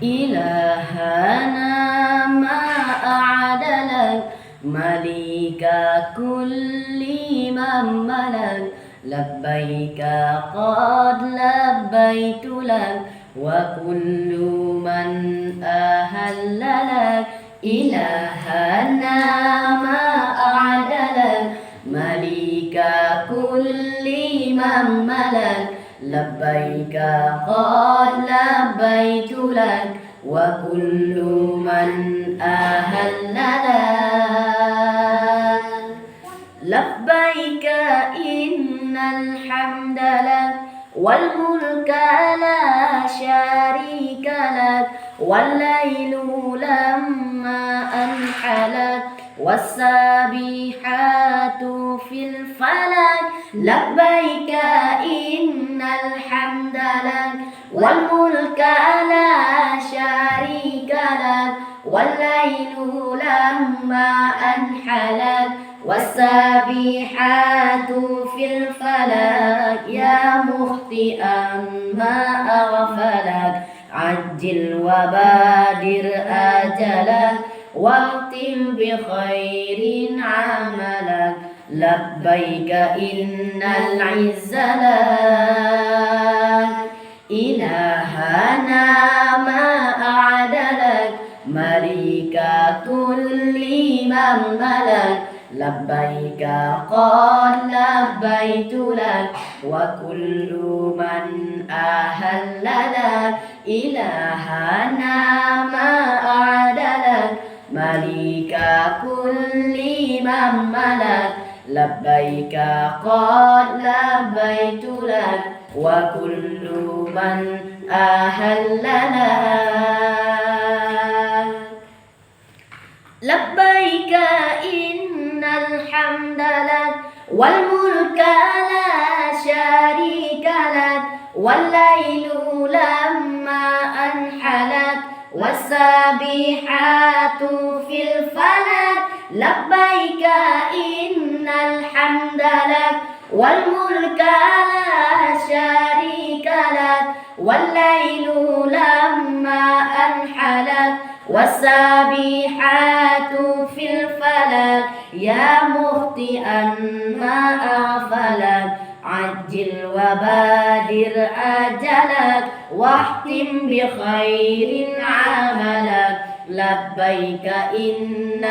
إلهنا ما أعدلك مليك كل من ملك لبيك قد لبيت لك وكل من أهل لك إلهنا ما أعدلك مليك كل من ملك لبيك قد لبيت لك وكل من أهل لك لبيك إن الحمد لك والملك لا شريك لك والليل لما أنحلك والسابحات في الفلك لبيك إن الحمد لك والملك لا شريك لك والليل لما أنحلك والسابحات في الفلك يا مخطئا ما أغفلك عجل وبادر آجلك واختم بخير عملك لبيك إن العز لك إلهنا ما أعدلك مليك كل من ملك لبيك قد لبيت لك وكل من أهل لك إلهنا ما أعدلك مليك كل من ملك لبيك قد لبيت لك وكل من أهل لك لبيك إن الحمد لك والملك لا شريك لك والليل لما أنحلك والسابحات في الفلك لبيك إن الحمد لك والملك لا شريك لك والليل لما أنحلك والسابحات في الفلك يا مخطئا ما أغفلك عجل وبادر آجلك واختم بخير عملك لبيك إن